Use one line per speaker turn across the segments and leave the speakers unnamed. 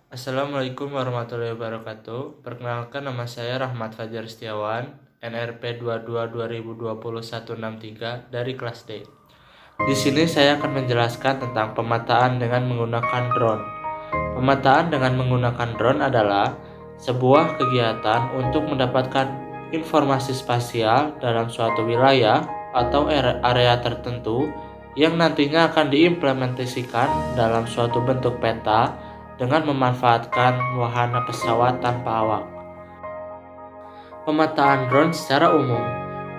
Assalamualaikum warahmatullahi wabarakatuh. Perkenalkan, nama saya Rahmat Fajar Setiawan, NRP 22 2020 163 dari kelas D. Di sini saya akan menjelaskan tentang pemetaan dengan menggunakan drone. Pemetaan dengan menggunakan drone adalah sebuah kegiatan untuk mendapatkan informasi spasial dalam suatu wilayah atau area tertentu yang nantinya akan diimplementasikan dalam suatu bentuk peta dengan memanfaatkan wahana pesawat tanpa awak. Pemetaan drone secara umum.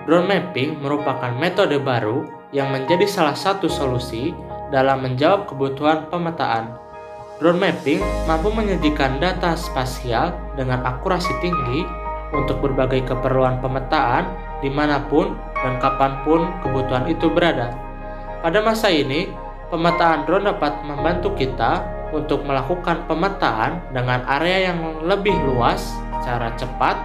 Drone mapping merupakan metode baru yang menjadi salah satu solusi dalam menjawab kebutuhan pemetaan. Drone mapping mampu menyajikan data spasial dengan akurasi tinggi untuk berbagai keperluan pemetaan dimanapun dan kapanpun kebutuhan itu berada. Pada masa ini, pemetaan drone dapat membantu kita untuk melakukan pemetaan dengan area yang lebih luas, secara cepat,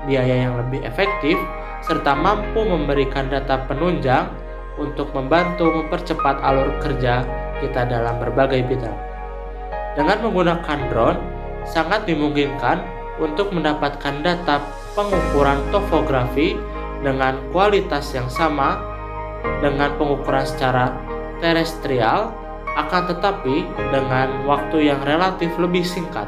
biaya yang lebih efektif, serta mampu memberikan data penunjang untuk membantu mempercepat alur kerja kita dalam berbagai bidang. Dengan menggunakan drone, sangat dimungkinkan untuk mendapatkan data pengukuran topografi dengan kualitas yang sama dengan pengukuran secara terestrial, akan tetapi dengan waktu yang relatif lebih singkat.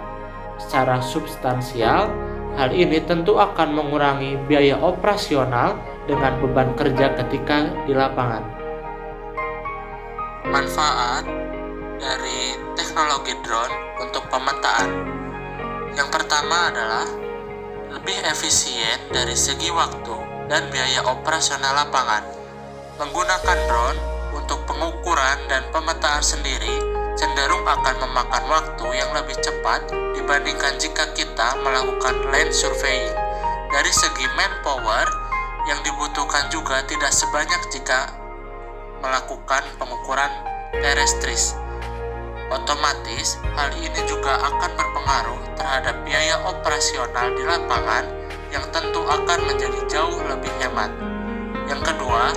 Secara substansial, hal ini tentu akan mengurangi biaya operasional dengan beban kerja ketika di lapangan. Manfaat dari teknologi drone untuk pemetaan. Yang pertama adalah lebih efisien dari segi waktu dan biaya operasional lapangan. Menggunakan drone untuk pengukuran dan pemetaan sendiri cenderung akan memakan waktu yang lebih cepat dibandingkan jika kita melakukan land surveying. Dari segi manpower, yang dibutuhkan juga tidak sebanyak jika melakukan pengukuran terestris. Otomatis, hal ini juga akan berpengaruh terhadap biaya operasional di lapangan yang tentu akan menjadi jauh lebih hemat. Yang kedua,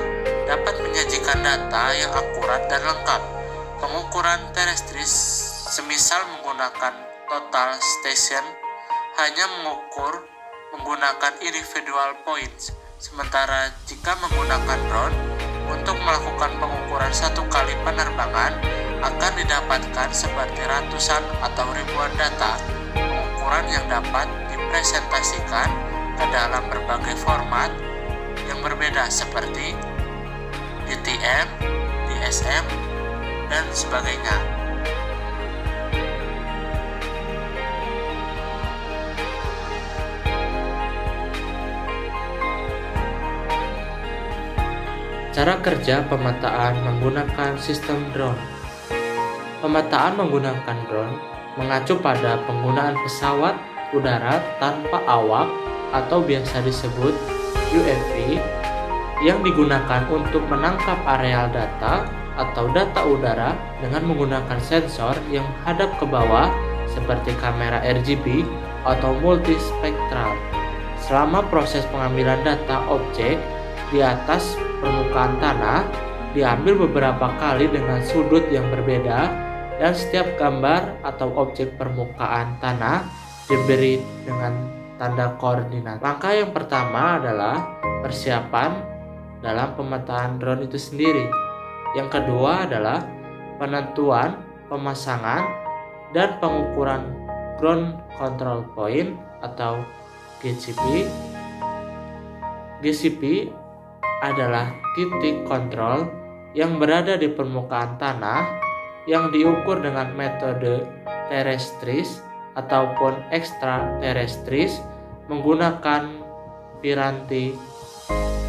dapat menyajikan data yang akurat dan lengkap. Pengukuran terestris, semisal menggunakan total station, hanya mengukur menggunakan individual points, sementara jika menggunakan drone untuk melakukan pengukuran satu kali penerbangan akan didapatkan seperti ratusan atau ribuan data pengukuran yang dapat dipresentasikan ke dalam berbagai format yang berbeda seperti DTM, DSM, dan sebagainya. Cara kerja pemetaan menggunakan sistem drone. Pemetaan menggunakan drone mengacu pada penggunaan pesawat udara tanpa awak atau biasa disebut UAV yang digunakan untuk menangkap areal data atau data udara dengan menggunakan sensor yang menghadap ke bawah seperti kamera RGB atau multispektral. Selama proses pengambilan data objek di atas permukaan tanah diambil beberapa kali dengan sudut yang berbeda, dan setiap gambar atau objek permukaan tanah diberi dengan tanda koordinat. Langkah yang pertama adalah persiapan dalam pemetaan drone itu sendiri. Yang kedua adalah penentuan, pemasangan, dan pengukuran ground control point atau GCP. GCP adalah titik kontrol yang berada di permukaan tanah yang diukur dengan metode terestris ataupun ekstraterestris menggunakan piranti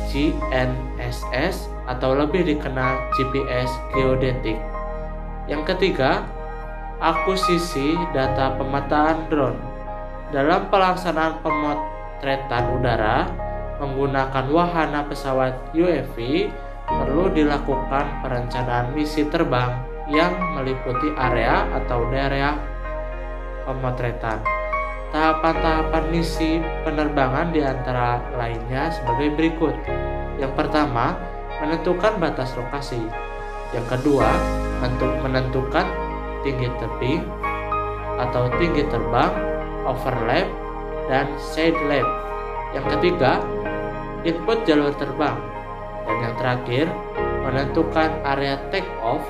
GNSS atau lebih dikenal GPS geodetik. Yang ketiga, akuisisi data pemetaan drone. Dalam pelaksanaan pemotretan udara menggunakan wahana pesawat UAV, perlu dilakukan perencanaan misi terbang yang meliputi area atau daerah pemotretan. Tahapan-tahapan misi penerbangan diantara lainnya sebagai berikut. Yang pertama, menentukan batas lokasi. Yang kedua, menentukan tinggi tebing atau tinggi terbang, overlap, dan side lap. Yang ketiga, input jalur terbang. Dan yang terakhir, menentukan area take off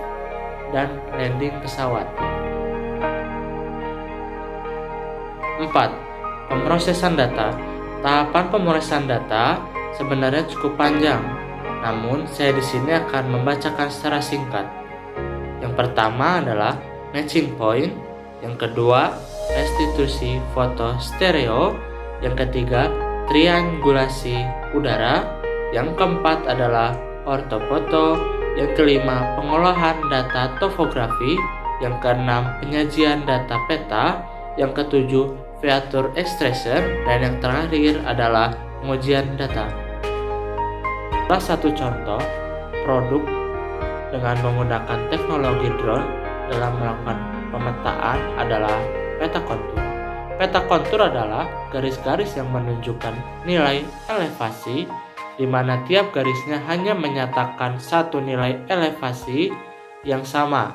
dan landing pesawat. 4. Pemrosesan data. Tahapan pemrosesan data sebenarnya cukup panjang, namun saya di sini akan membacakan secara singkat. Yang pertama adalah matching point, yang kedua restitusi foto stereo, yang ketiga triangulasi udara, yang keempat adalah ortofoto, yang kelima pengolahan data topografi, yang keenam penyajian data peta, yang ketujuh feature extraction, dan yang terakhir adalah pengujian data. Salah satu contoh produk dengan menggunakan teknologi drone dalam melakukan pemetaan adalah peta kontur. Peta kontur adalah garis-garis yang menunjukkan nilai elevasi, di mana tiap garisnya hanya menyatakan satu nilai elevasi yang sama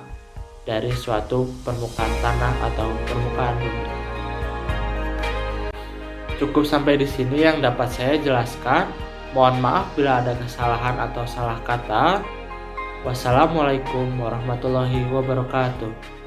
dari suatu permukaan tanah atau permukaan bumi. Cukup sampai di sini yang dapat saya jelaskan. Mohon maaf bila ada kesalahan atau salah kata. Wassalamualaikum warahmatullahi wabarakatuh.